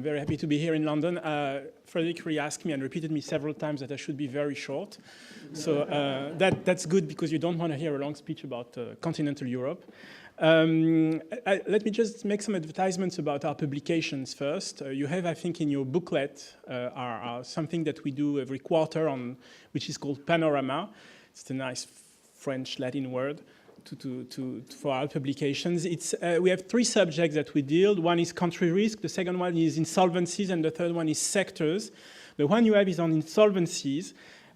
very happy to be here in London. Frederick really asked me and repeated me several times that I should be very short. So that's good because you don't want to hear a long speech about continental Europe. Let me just make some advertisements about our publications first. You have, I think, in your booklet are something that we do every quarter on, which is called Panorama. It's a nice French Latin word for our publications. We have three subjects that we deal. One is country risk, the second one is insolvencies, and the third one is sectors. The one you have is on insolvencies.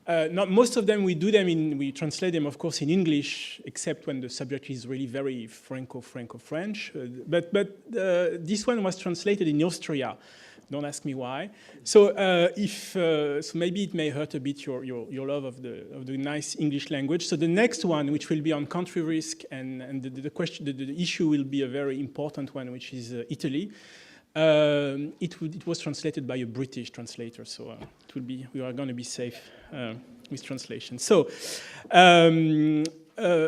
Not most of them, we translate them, of course, in English, except when the subject is really very Franco-French. But this one was translated in Austria. Don't ask me why. So so maybe it may hurt a bit your love of the nice English language. So the next one, which will be on country risk, and the issue will be a very important one, which is Italy. It was translated by a British translator, so we are going to be safe with translation. So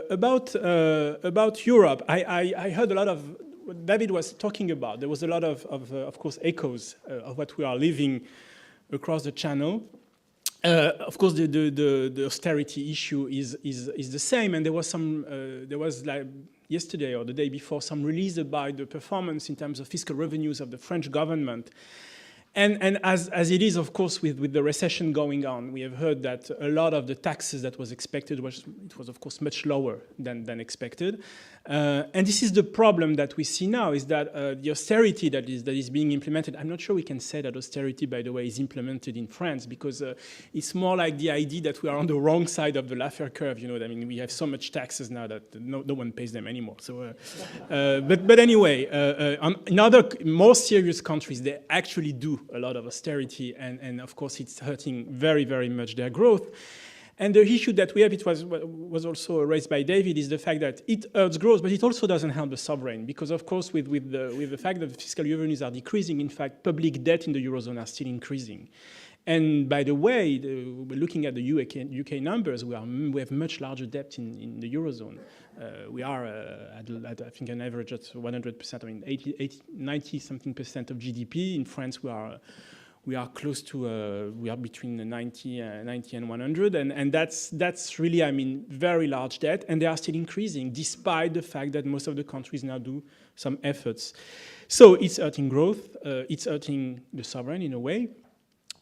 about Europe, I heard a lot of what David was talking about. There was a lot of course, echoes of what we are living across the channel. Of course, the austerity issue is the same, and there was like yesterday or the day before some release about the performance in terms of fiscal revenues of the French government. And as it is, of course, with the recession going on, we have heard that a lot of the taxes that was expected was of course much lower than expected. And this is the problem that we see now, is that the austerity that is being implemented. I'm not sure we can say that austerity, by the way, is implemented in France, because it's more like the idea that we are on the wrong side of the Laffer curve. You know what I mean? We have so much taxes now that no one pays them anymore. So, but anyway, in other more serious countries, they actually do a lot of austerity, and of course it's hurting very, very much their growth. And the issue that we have, it was also raised by David, is the fact that it hurts growth, but it also doesn't help the sovereign, because of course with the fact that the fiscal revenues are decreasing, in fact public debt in the Eurozone are still increasing. And by the way, we're looking at the UK numbers, we have much larger debt in the Eurozone. We are at I think an average at 100%, I mean 90-something% of GDP. In France, we are close to, we are between 90 and 100, and that's really, I mean, very large debt, and they are still increasing, despite the fact that most of the countries now do some efforts. So it's hurting growth, it's hurting the sovereign in a way.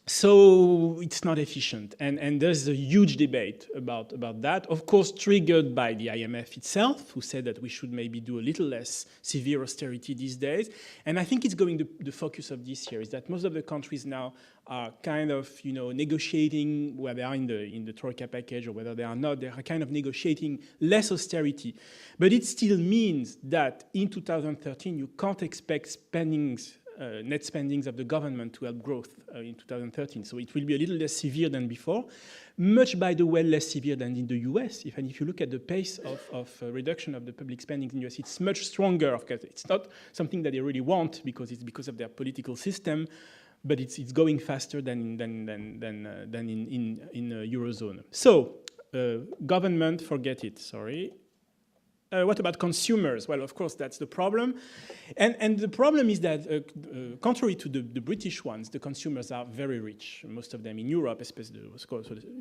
So it's not efficient, and there's a huge debate about that, of course triggered by the IMF itself, who said that we should maybe do a little less severe austerity these days. And I think it's going to the focus of this year is that most of the countries now are kind of, you know, negotiating, whether they are in the Troika package or whether they are not, they are kind of negotiating less austerity. But it still means that in 2013 you can't expect spendings, net spendings of the government to help growth in 2013. So it will be a little less severe than before, much, by the way, less severe than in the US. And if you look at the pace of reduction of the public spending in the US, it's much stronger. It's not something that they really want because it's because of their political system, but it's going faster than in Eurozone. So government, forget it, sorry. What about consumers? Well, of course, that's the problem. And the problem is that, contrary to the British ones, the consumers are very rich, most of them in Europe, especially,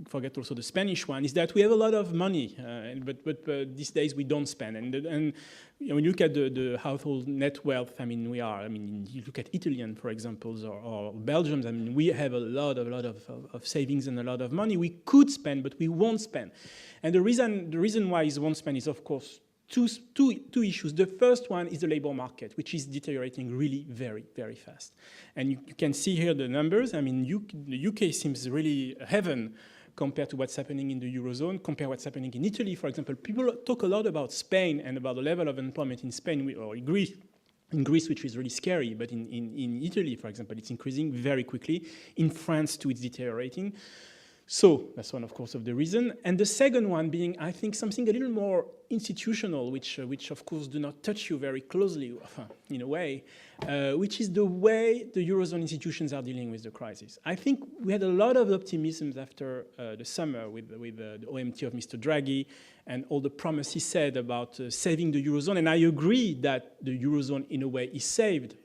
forget also the Spanish one, is that we have a lot of money, but these days we don't spend. And you know, when you look at the household net wealth, I mean, you look at Italian, for example, or Belgium, I mean, we have a lot of savings and a lot of money. We could spend, but we won't spend. And the reason why we won't spend is, of course, two issues. The first one is the labor market, which is deteriorating really very, very fast. And you can see here the numbers. I mean, the UK seems really heaven compared to what's happening in the Eurozone, compared to what's happening in Italy, for example. People talk a lot about Spain and about the level of employment in Spain or in Greece, which is really scary. But in Italy, for example, it's increasing very quickly. In France, too, it's deteriorating. So that's one, of course, of the reason. And the second one being, I think, something a little more institutional, which of course, do not touch you very closely, in a way, which is the way the Eurozone institutions are dealing with the crisis. I think we had a lot of optimism after the summer with the OMT of Mr. Draghi and all the promises said about saving the Eurozone. And I agree that the Eurozone, in a way, is saved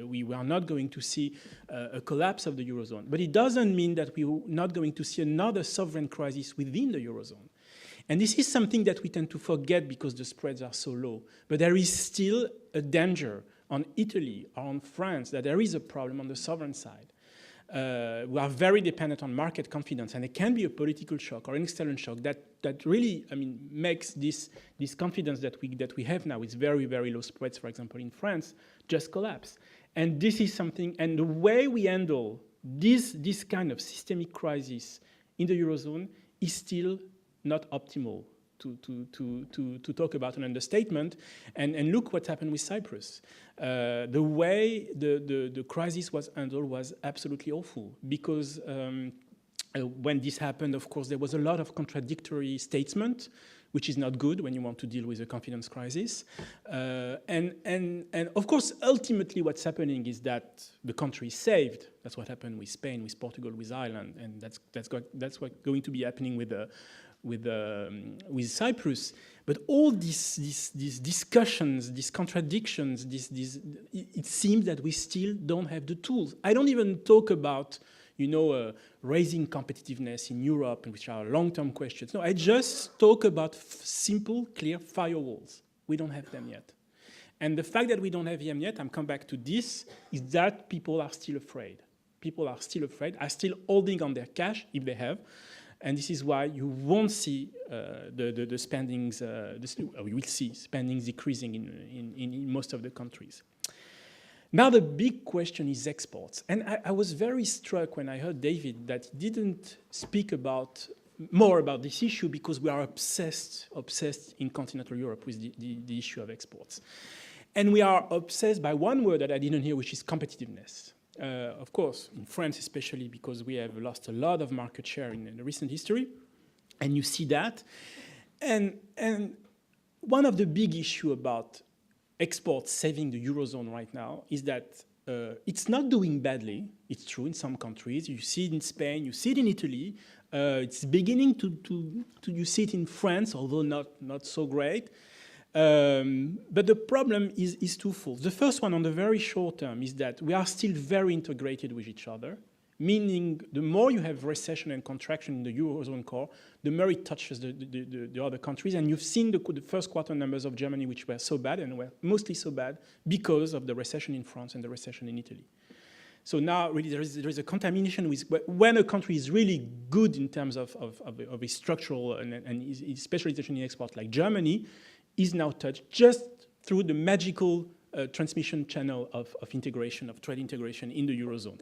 we are not going to see a collapse of the Eurozone. But it doesn't mean that we're not going to see another sovereign crisis within the Eurozone. And this is something that we tend to forget because the spreads are so low. But there is still a danger on Italy or on France that there is a problem on the sovereign side. We are very dependent on market confidence, and it can be a political shock or an external shock that really, I mean, makes this confidence that we have now with very, very low spreads, for example, in France, just collapse. And this is something, and the way we handle this kind of systemic crisis in the Eurozone is still not optimal, to talk about an understatement. And look what happened with Cyprus. The way the crisis was handled was absolutely awful, because when this happened, of course, there was a lot of contradictory statement, which is not good when you want to deal with a confidence crisis. And of course, ultimately what's happening is that the country is saved. That's what happened with Spain, with Portugal, with Ireland, and that's what's going to be happening with Cyprus. But all these discussions, these contradictions, it seems that we still don't have the tools. I don't even talk about, raising competitiveness in Europe, which are long-term questions. No, I just talk about simple, clear firewalls. We don't have them yet. And the fact that we don't have them yet, I'm come back to this, is that people are still afraid. People are still afraid, are still holding on their cash, if they have. And this is why you won't see the spendings, we will see spendings decreasing in most of the countries. Now the big question is exports. And I was very struck when I heard David that he didn't speak more about this issue, because we are obsessed in continental Europe with the issue of exports. And we are obsessed by one word that I didn't hear, which is competitiveness. Of course, in France especially, because we have lost a lot of market share in the recent history, and you see that. And one of the big issue about exports saving the Eurozone right now is that it's not doing badly. It's true in some countries. You see it in Spain, you see it in Italy. It's beginning you see it in France, although not so great. But the problem is twofold. The first one, on the very short term, is that we are still very integrated with each other, meaning the more you have recession and contraction in the Eurozone core, the more it touches the other countries. And you've seen the first quarter numbers of Germany, which were so bad, and were mostly so bad because of the recession in France and the recession in Italy. So now really there is a contamination with when a country is really good in terms of a structural and specialization in export, like Germany, is now touched just through the magical transmission channel of integration, of trade integration in the Eurozone.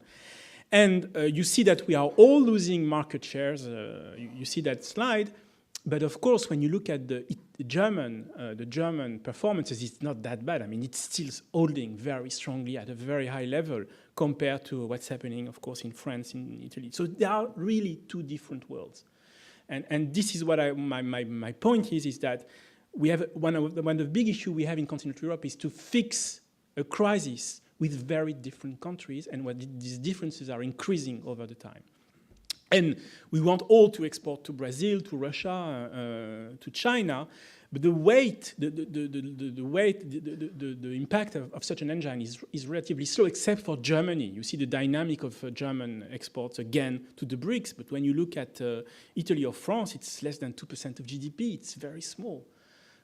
And you see that we are all losing market shares. You see that slide. But of course, when you look at the German performances, it's not that bad. I mean, it's still holding very strongly at a very high level compared to what's happening, of course, in France, in Italy. So there are really two different worlds. And this is what my point is that we have one of the big issues we have in continental Europe is to fix a crisis with very different countries, and what these differences are increasing over the time. And we want all to export to Brazil, to Russia, to China, but the weight, the impact of such an engine is relatively slow, except for Germany. You see the dynamic of German exports again to the BRICS, but when you look at Italy or France, it's less than 2% of GDP. It's very small.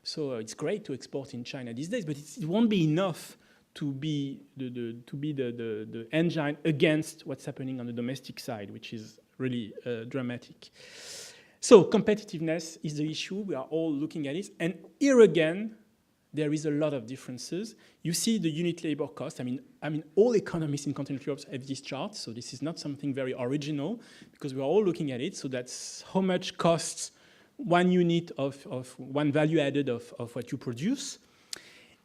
So it's great to export in China these days, but it won't be enough to be the engine against what's happening on the domestic side, which is really dramatic. So competitiveness is the issue. We are all looking at it. And here again, there is a lot of differences. You see the unit labor cost. I mean, all economists in continental Europe have this chart, so this is not something very original, because we are all looking at it. So that's how much costs one unit of one value added of what you produce.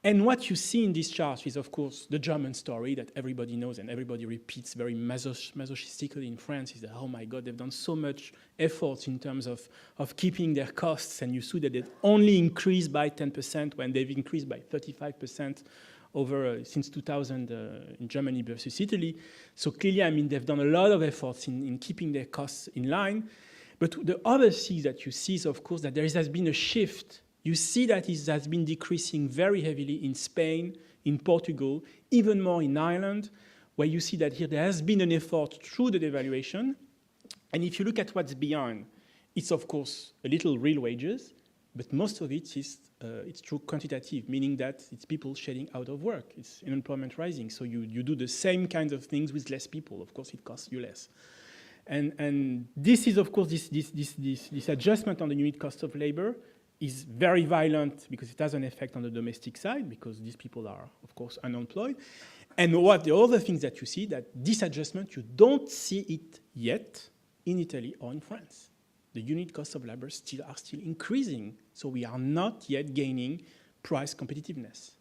And what you see in this chart is, of course, the German story that everybody knows and everybody repeats very masochistically in France, is that, oh my God, they've done so much effort in terms of keeping their costs, and you see that it only increased by 10% when they've increased by 35% over since 2000 in Germany versus Italy. So clearly, I mean, they've done a lot of efforts in keeping their costs in line. But the other thing that you see is, of course, that there has been a shift. You see that it has been decreasing very heavily in Spain, in Portugal, even more in Ireland, where you see that here there has been an effort through the devaluation. And if you look at what's behind, it's of course a little real wages, but most of it is it's through quantitative, meaning that it's people shedding out of work. It's unemployment rising. So you do the same kinds of things with less people. Of course, it costs you less. And this is, of course, this adjustment on the unit cost of labor is very violent because it has an effect on the domestic side because these people are, of course, unemployed. And what the other things that you see, that this adjustment, you don't see it yet in Italy or in France. The unit cost of labor are still increasing. So we are not yet gaining price competitiveness.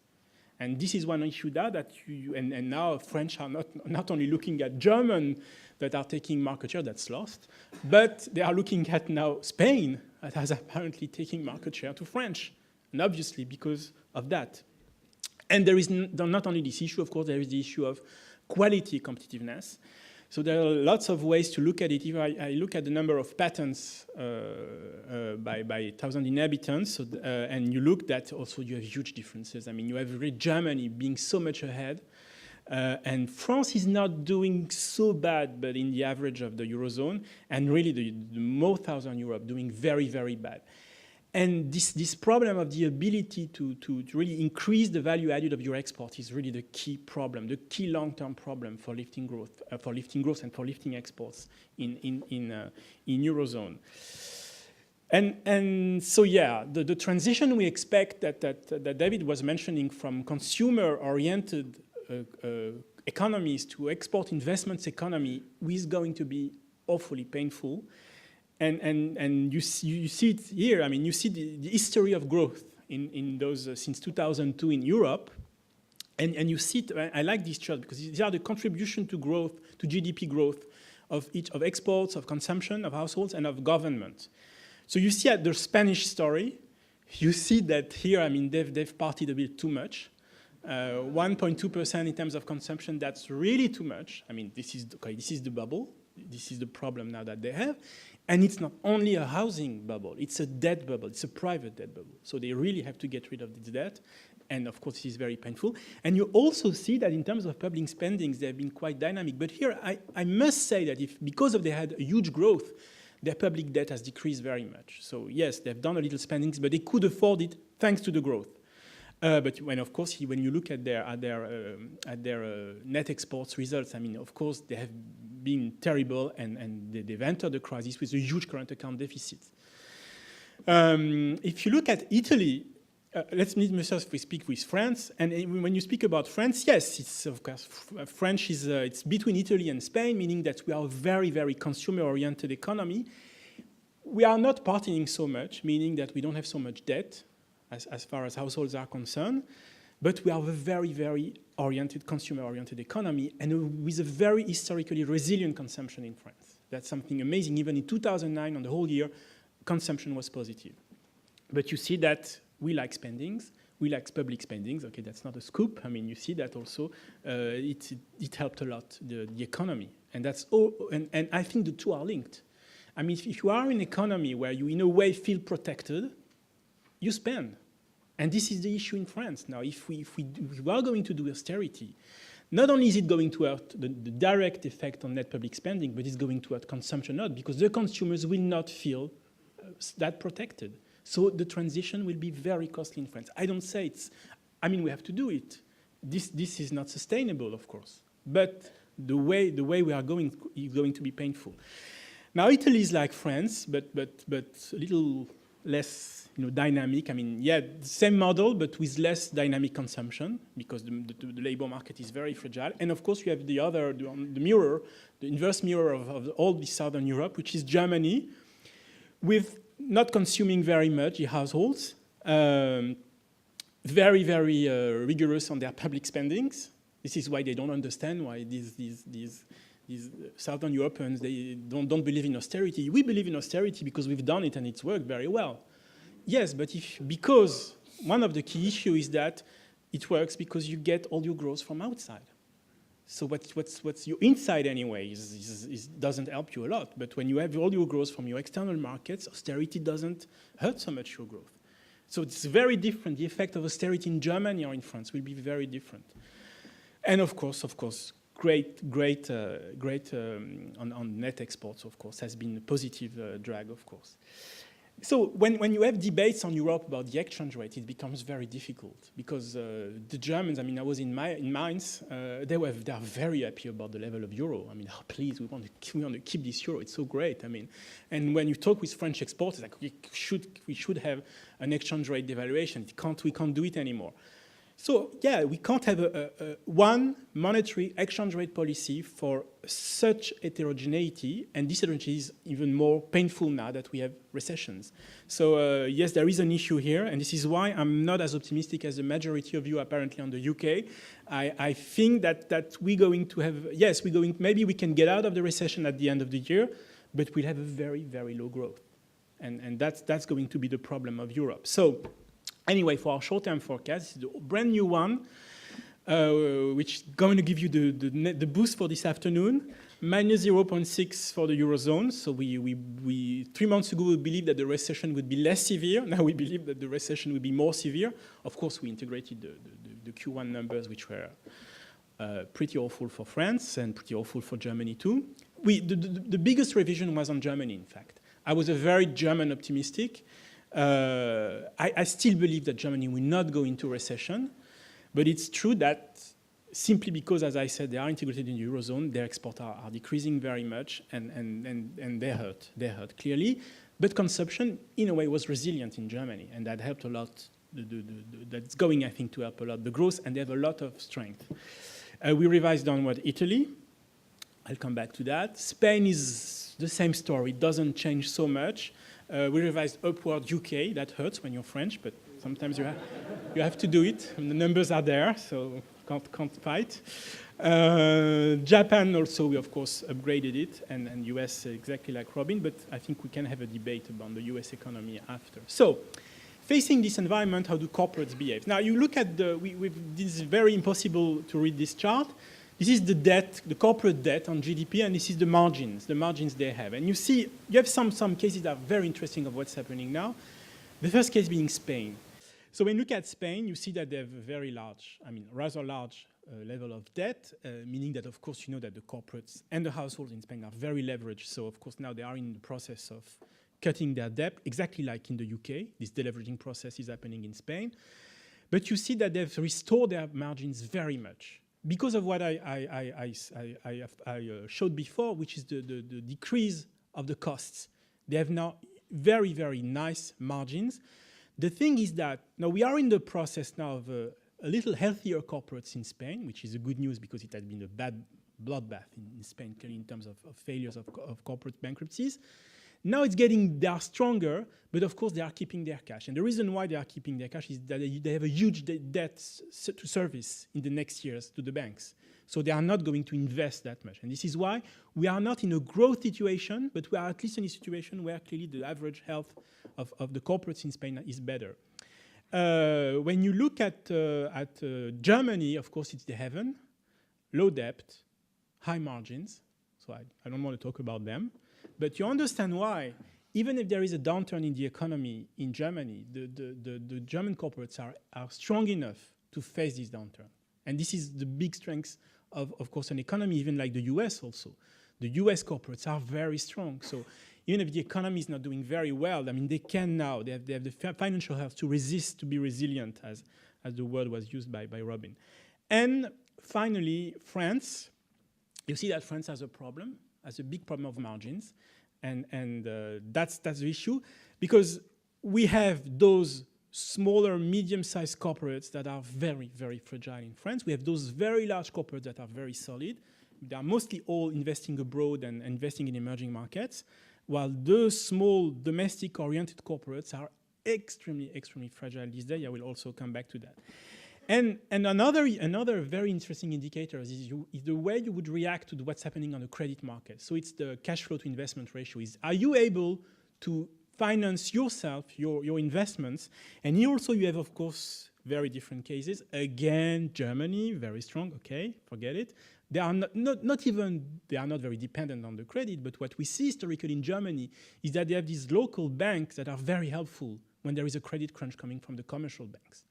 And this is one issue that and now French are not only looking at German that are taking market share, that's lost, but they are looking at now Spain that has apparently taking market share to French, and obviously because of that. And there is not only this issue, of course, there is the issue of quality competitiveness. So there are lots of ways to look at it. If I look at the number of patents by 1,000 inhabitants, so and you look that also you have huge differences. I mean, you have really Germany being so much ahead, and France is not doing so bad, but in the average of the Eurozone, and really the more thousand Europe doing very, very bad. And this problem of the ability to really increase the value added of your export is really the key problem, the key long-term problem for lifting growth and for lifting exports in Eurozone. And so yeah, the transition we expect that David was mentioning from consumer-oriented economies to export investments economy is going to be awfully painful. And you see it here. I mean, you see the history of growth in those since 2002 in Europe, and you see it. I like this chart because these are the contribution to growth, to GDP growth of each of exports, of consumption, of households, and of government. So you see at the Spanish story, you see that here. I mean, they've partied a bit too much. 1.2% in terms of consumption. That's really too much. I mean, this is the bubble. This is the problem now that they have. And it's not only a housing bubble, it's a debt bubble, it's a private debt bubble. So they really have to get rid of this debt. And of course, it is very painful. And you also see that in terms of public spendings, they have been quite dynamic. But here, I must say that because they had a huge growth, their public debt has decreased very much. So yes, they've done a little spendings, but they could afford it thanks to the growth. But when, of course, when you look at their net exports results, I mean, of course, they have been terrible, and they've entered the crisis with a huge current account deficit. If you look at Italy, let's we speak with France, and when you speak about France, yes, it's of course French is it's between Italy and Spain, meaning that we are a very, very consumer-oriented economy. We are not partying so much, meaning that we don't have so much debt as far as households are concerned, but we are a very, very oriented, consumer-oriented economy, and with a very historically resilient consumption in France. That's something amazing. Even in 2009, on the whole year, consumption was positive. But you see that we like spendings, we like public spendings. Okay, that's not a scoop. I mean, you see that also it helped a lot the economy, and that's all. And I think the two are linked. I mean, if you are in an economy where you, in a way, feel protected, you spend. And this is the issue in France now. If we are going to do austerity, not only is it going to hurt the direct effect on net public spending, but it's going to hurt consumption not, because the consumers will not feel that protected. So the transition will be very costly in France. I don't say I mean, we have to do it. This is not sustainable, of course. But the way we are going is going to be painful. Now, Italy is like France, but a little less dynamic. I mean, yeah, the same model, but with less dynamic consumption, because the labor market is very fragile. And of course, you have the inverse mirror of all the Southern Europe, which is Germany, with not consuming very much, the households, very, very rigorous on their public spendings. This is why they don't understand why these Southern Europeans, they don't believe in austerity. We believe in austerity because we've done it and it's worked very well. Yes, but because one of the key issues is that it works because you get all your growth from outside. So what's your inside anyway doesn't help you a lot. But when you have all your growth from your external markets, austerity doesn't hurt so much your growth. So it's very different. The effect of austerity in Germany or in France will be very different. And of course, great on net exports, of course, has been a positive drag, of course. So when you have debates on Europe about the exchange rate, it becomes very difficult because the Germans, I mean, I was in Mainz, they are very happy about the level of euro. I mean, oh, please, we want to keep this euro. It's so great. I mean, and when you talk with French exporters, like we should have an exchange rate devaluation. We can't do it anymore. So yeah, we can't have one monetary exchange rate policy for such heterogeneity, and this heterogeneity is even more painful now that we have recessions. So yes, there is an issue here, and this is why I'm not as optimistic as the majority of you apparently on the UK. I think that we're going to have, yes, maybe we can get out of the recession at the end of the year, but we'll have a very, very low growth. And that's going to be the problem of Europe. So anyway, for our short-term forecast, this is the brand new one, which is going to give you the boost for this afternoon, minus 0.6 for the Eurozone. So we 3 months ago, we believed that the recession would be less severe. Now we believe that the recession would be more severe. Of course, we integrated the Q1 numbers, which were pretty awful for France and pretty awful for Germany too. The biggest revision was on Germany, in fact. I was a very German optimistic. I still believe that Germany will not go into recession, but it's true that simply because, as I said, they are integrated in the Eurozone, their exports are decreasing very much, and they hurt clearly. But consumption, in a way, was resilient in Germany, and that helped a lot. That's going, I think, to help a lot the growth, and they have a lot of strength. We revised downward Italy. I'll come back to that. Spain is the same story. It doesn't change so much. We revised upward UK. That hurts when you're French, but sometimes you have to do it. And the numbers are there, so can't fight. Japan also, we of course upgraded it, and US exactly like Robin, but I think we can have a debate about the US economy after. So, facing this environment, how do corporates behave? Now you look at this is very impossible to read this chart. This is the debt, the corporate debt on GDP, and this is the margins they have. And you see, you have some cases that are very interesting of what's happening now. The first case being Spain. So when you look at Spain, you see that they have a very large, rather large level of debt, meaning that, of course, you know that the corporates and the households in Spain are very leveraged. So, of course, now they are in the process of cutting their debt, exactly like in the UK. This deleveraging process is happening in Spain. But you see that they've restored their margins very much, because of what I showed before, which is the decrease of the costs. They have now very, very nice margins. The thing is that now we are in the process now of a little healthier corporates in Spain, which is a good news because it has been a bad bloodbath in Spain, clearly in terms of failures of corporate bankruptcies. Now they are stronger, but of course they are keeping their cash. And the reason why they are keeping their cash is that they have a huge debt to service in the next years to the banks. So they are not going to invest that much. And this is why we are not in a growth situation, but we are at least in a situation where clearly the average health of the corporates in Spain is better. When you look at Germany, of course it's the heaven, low debt, high margins. So I don't want to talk about them. But you understand why, even if there is a downturn in the economy in Germany, the German corporates are strong enough to face this downturn. And this is the big strength of course, an economy, even like the US also. The US corporates are very strong. So even if the economy is not doing very well, they can now, they have the financial health to resist, to be resilient, as the word was used by Robin. And finally, France. You see that France has a problem. As a big problem of margins, and that's the issue, because we have those smaller, medium-sized corporates that are very, very fragile in France. We have those very large corporates that are very solid. They are mostly all investing abroad and investing in emerging markets, while those small, domestic-oriented corporates are extremely, extremely fragile these days. I will also come back to that. And another very interesting indicator is the way you would react to what's happening on the credit market. So it's the cash flow to investment ratio. Are you able to finance yourself, your investments? And here also you have, of course, very different cases. Again, Germany, very strong. Okay, forget it. They are they are not very dependent on the credit. But what we see historically in Germany is that they have these local banks that are very helpful when there is a credit crunch coming from the commercial banks.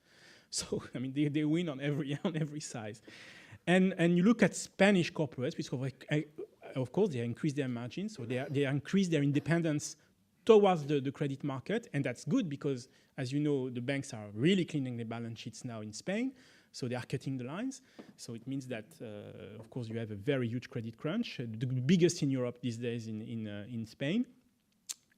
So, I mean, they win on every size. And you look at Spanish corporates, which of course, they increase their margins, so they increase their independence towards the credit market, and that's good because, as you know, the banks are really cleaning their balance sheets now in Spain, so they are cutting the lines. So it means that, of course, you have a very huge credit crunch, the biggest in Europe these days in Spain.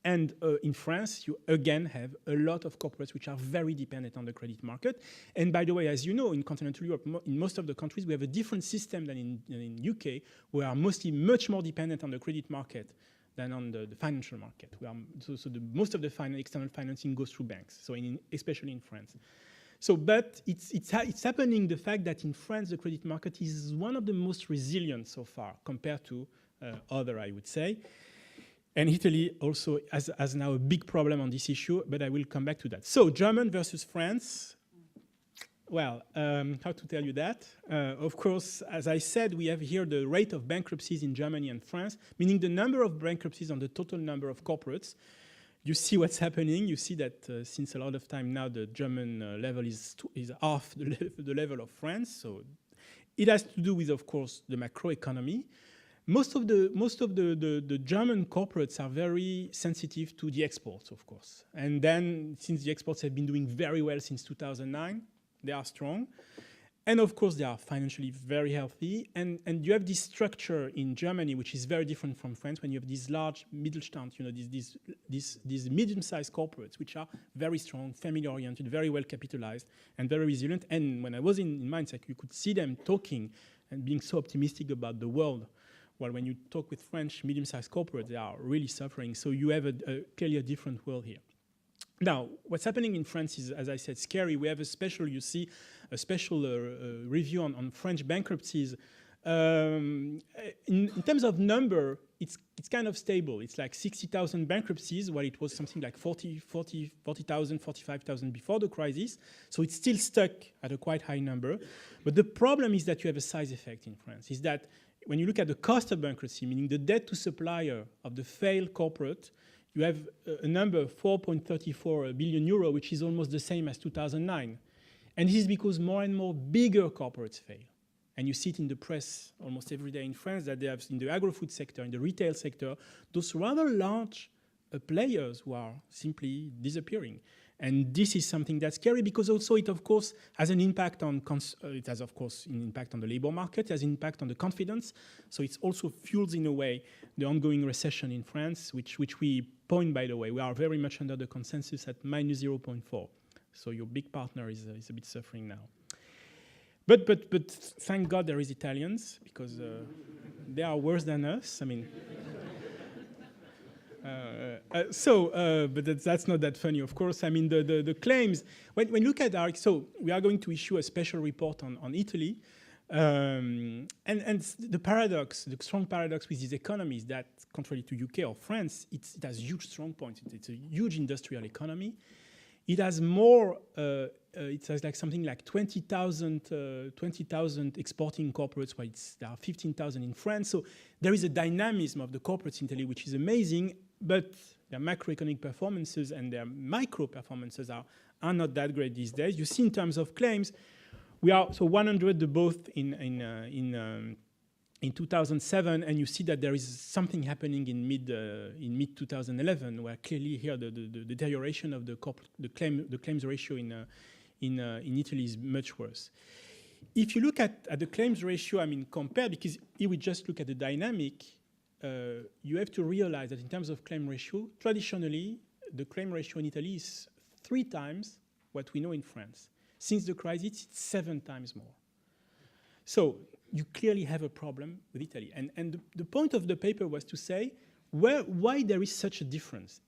And in France, you again have a lot of corporates which are very dependent on the credit market. And by the way, as you know, in continental Europe, in most of the countries, we have a different system than in UK. We are mostly much more dependent on the credit market than on the financial market. Most of the external financing goes through banks, so especially in France. So, but it's happening, the fact that in France, the credit market is one of the most resilient so far compared to other, I would say. And Italy also has now a big problem on this issue, but I will come back to that. So Germany versus France. Well, how to tell you that? Of course, as I said, we have here the rate of bankruptcies in Germany and France, meaning the number of bankruptcies on the total number of corporates. You see what's happening. You see that since a lot of time now, the German level is half the level of France. So it has to do with, of course, the macroeconomy. Most of the German corporates are very sensitive to the exports, of course. And then, since the exports have been doing very well since 2009, they are strong. And of course, they are financially very healthy. And you have this structure in Germany, which is very different from France, when you have these large Mittelstand, you know, these medium-sized corporates, which are very strong, family-oriented, very well capitalized, and very resilient. And when I was in Mainz, you could see them talking and being so optimistic about the world. Well, when you talk with French medium-sized corporates, they are really suffering. So you have clearly a different world here. Now, what's happening in France is, as I said, scary. We have a special review on French bankruptcies. In terms of number, it's kind of stable. It's like 60,000 bankruptcies, while it was something like 40,000, 45,000 before the crisis. So it's still stuck at a quite high number. But the problem is that you have a size effect in France, is that when you look at the cost of bankruptcy, meaning the debt to supplier of the failed corporate, you have a number of 4.34 billion euro, which is almost the same as 2009. And this is because more and more bigger corporates fail. And you see it in the press almost every day in France, that they have, in the agro-food sector, in the retail sector, those rather large players who are simply disappearing. And this is something that's scary, because also it, of course, has an impact on, it has, of course, an impact on the labor market, it has an impact on the confidence. So it also fuels, in a way, the ongoing recession in France, which we point, by the way. We are very much under the consensus at minus 0.4. So your big partner is a bit suffering now. But thank God there is Italians, because they are worse than us. I mean... but that's not that funny, of course. I mean, the claims, when you look at so we are going to issue a special report on Italy. And the paradox, the strong paradox with these economies, that contrary to UK or France, it has huge strong points. It's a huge industrial economy. It has more, it has like something like 20,000 exporting corporates, while there are 15,000 in France. So there is a dynamism of the corporates in Italy, which is amazing, but their macroeconomic performances and their micro performances are not that great these days. You see, in terms of claims, we are so 100 both in 2007, and you see that there is something happening in mid 2011, where clearly here the deterioration of the claims ratio in Italy is much worse. If you look at the claims ratio, I mean, compared, because if we just look at the dynamic, you have to realize that in terms of claim ratio, traditionally, the claim ratio in Italy is 3 times what we know in France. Since the crisis, it's 7 times more. So you clearly have a problem with Italy. And the point of the paper was to say, why there is such a difference?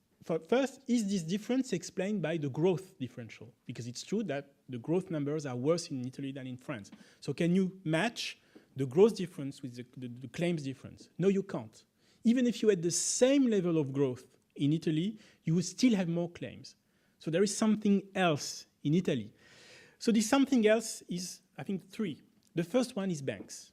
First, is this difference explained by the growth differential? Because it's true that the growth numbers are worse in Italy than in France. So can you match the growth difference with the claims difference? No, you can't. Even if you had the same level of growth in Italy, you would still have more claims. So there is something else in Italy. So this something else is, I think, 3. The first one is banks.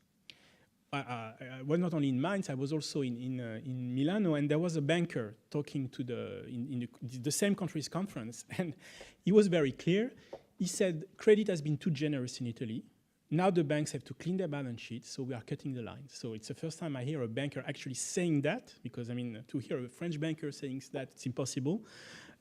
I was not only in Mainz, I was also in Milano, and there was a banker talking to the same country's conference, and he was very clear. He said, credit has been too generous in Italy. Now the banks have to clean their balance sheets, so we are cutting the lines. So it's the first time I hear a banker actually saying that, because, I mean, to hear a French banker saying that, it's impossible.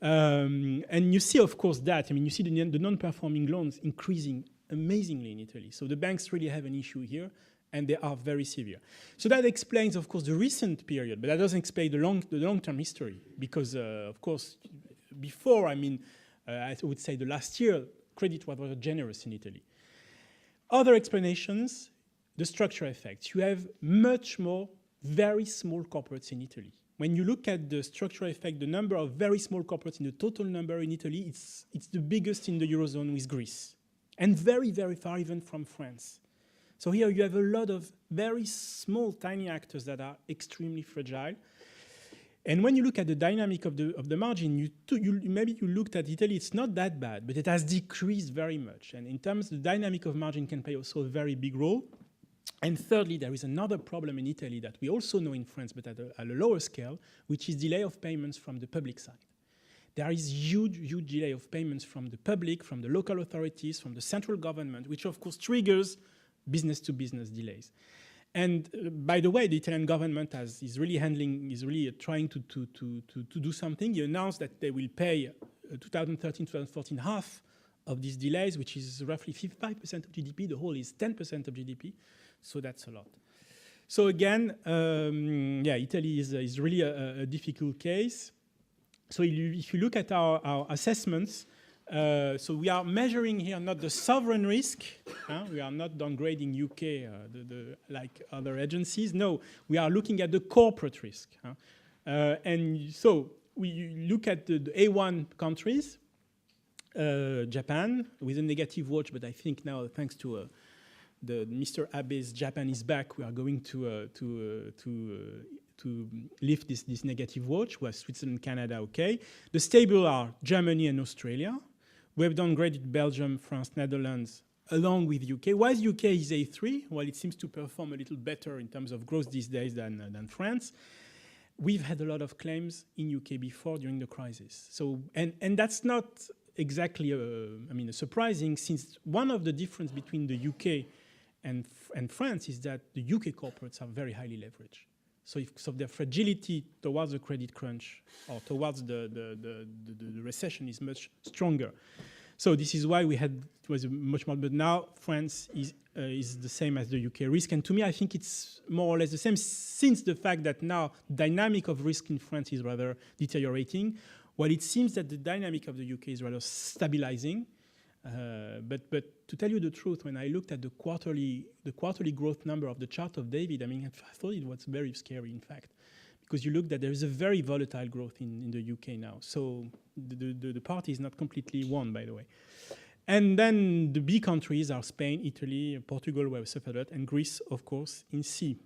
And you see, of course, that. I mean, you see the non-performing loans increasing amazingly in Italy. So the banks really have an issue here, and they are very severe. So that explains, of course, the recent period, but that doesn't explain the long-term history, because, of course, before, I mean, I would say the last year, credit was generous in Italy. Other explanations, the structure effects. You have much more very small corporates in Italy. When you look at the structural effect, the number of very small corporates in the total number in Italy, it's the biggest in the Eurozone with Greece, and very, very far even from France. So here you have a lot of very small, tiny actors that are extremely fragile. And when you look at the dynamic of the margin, maybe you looked at Italy, it's not that bad, but it has decreased very much. And in terms of the dynamic of margin can play also a very big role. And thirdly, there is another problem in Italy that we also know in France, but at a lower scale, which is delay of payments from the public side. There is huge, huge delay of payments from the public, from the local authorities, from the central government, which of course triggers business-to-business delays. And by the way, the Italian government is really trying to do something. He announced that they will pay 2013, 2014 half of these delays, which is roughly 55% of GDP. The whole is 10% of GDP, so that's a lot. So again, Italy is really a difficult case. So if you look at our assessments, so we are measuring here not the sovereign risk. We are not downgrading UK like other agencies. No, we are looking at the corporate risk. And so we look at the A1 countries, Japan with a negative watch, but I think now thanks to the Mr. Abe's Japan is back, we are going to lift this negative watch. Was Switzerland, Canada, okay. The stable are Germany and Australia. We have downgraded Belgium, France, Netherlands, along with UK. Why is UK is A3? Well, it seems to perform a little better in terms of growth these days than France. We've had a lot of claims in UK before during the crisis. So, and that's not exactly, surprising, since one of the difference between the UK and France is that the UK corporates are very highly leveraged. So their fragility towards the credit crunch or towards the recession is much stronger. So this is why it was much more, but now France is the same as the UK risk. And to me, I think it's more or less the same, since the fact that now dynamic of risk in France is rather deteriorating, while it seems that the dynamic of the UK is rather stabilizing. But to tell you the truth, when I looked at the quarterly growth number of the chart of David, I mean, I thought it was very scary, in fact, because you look that there is a very volatile growth in the UK now. So the party is not completely won, by the way. And then the B countries are Spain, Italy, Portugal, where we suffered a lot, and Greece, of course, in C.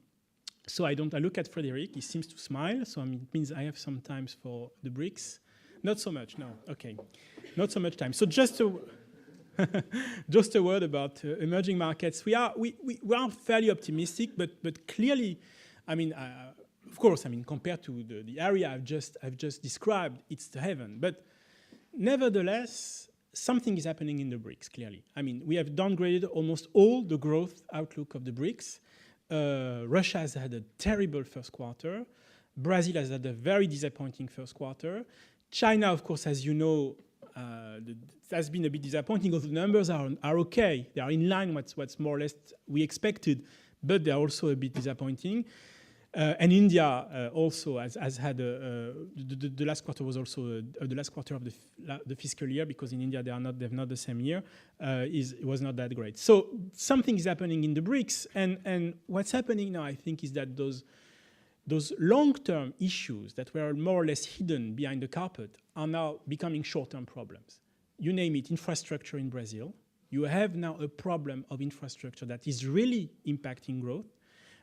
So I look at Frederic, he seems to smile, so it means I have some time for the BRICS. Not so much, no, okay. Not so much time. So just a word about emerging markets. We are fairly optimistic, but clearly, I mean, of course, I mean, compared to the area I've just described, it's the heaven. But nevertheless, something is happening in the BRICS, clearly. I mean, we have downgraded almost all the growth outlook of the BRICS. Russia has had a terrible first quarter. Brazil has had a very disappointing first quarter. China, of course, as you know, has been a bit disappointing, although the numbers are okay. They are in line with what's more or less we expected, but they're also a bit disappointing. And India also has had the last quarter was also the last quarter of the fiscal year, because in India they've not the same year. It was not that great. So something is happening in the BRICS, and what's happening now, I think, is that those long-term issues that were more or less hidden behind the carpet are now becoming short-term problems. You name it, infrastructure in Brazil. You have now a problem of infrastructure that is really impacting growth.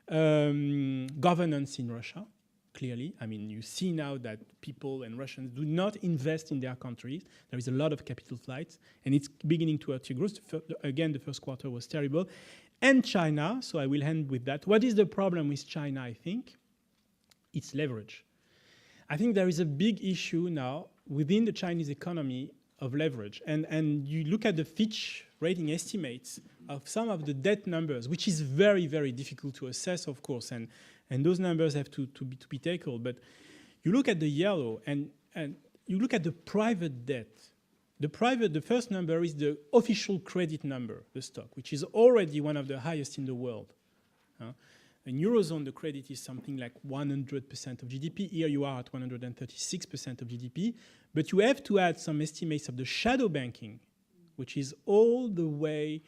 Governance in Russia, clearly. I mean, you see now that people and Russians do not invest in their countries. There is a lot of capital flights, and it's beginning to hurt your growth. Again, the first quarter was terrible. and China. So I will end with that. What is the problem with China, I think? It's leverage. I think there is a big issue now within the Chinese economy of leverage. And you look at the Fitch rating estimates of some of the debt numbers, which is very, very difficult to assess, of course, and those numbers have to be tackled. But you look at the yellow, and you look at the private debt. The first number is the official credit number, the stock, which is already one of the highest in the world. In Eurozone, the credit is something like 100% of GDP. Here you are at 136% of GDP. But you have to add some estimates of the shadow banking, which is all the way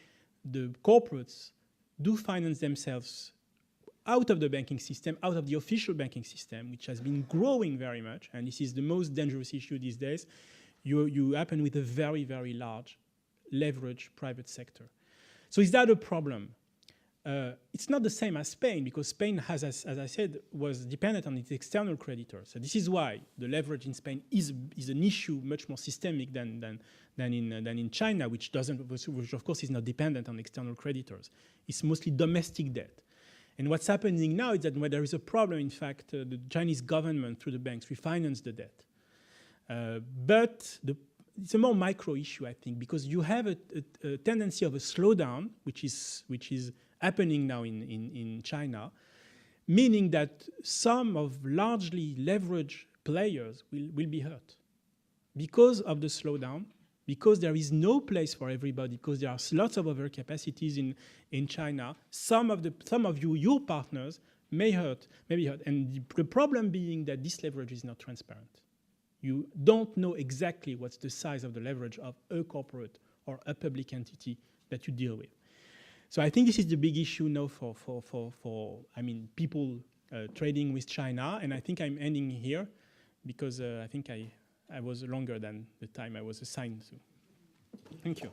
the corporates do finance themselves out of the banking system, out of the official banking system, which has been growing very much. And this is the most dangerous issue these days. You happen with a very, very large leveraged private sector. So is that a problem? It's not the same as Spain, because Spain has, as I said, was dependent on its external creditors. So this is why the leverage in Spain is an issue much more systemic than in China, which of course is not dependent on external creditors. It's mostly domestic debt. And what's happening now is that when there is a problem, in fact, the Chinese government through the banks refinance the debt. But it's a more micro issue, I think, because you have a tendency of a slowdown, which is happening now in China, meaning that some of largely leveraged players will be hurt because of the slowdown, because there is no place for everybody, because there are lots of overcapacities in China. Some of your partners may be hurt. And the problem being that this leverage is not transparent. You don't know exactly what's the size of the leverage of a corporate or a public entity that you deal with. So I think this is the big issue now for people trading with China. And I think I'm ending here because I think I was longer than the time I was assigned to. Thank you.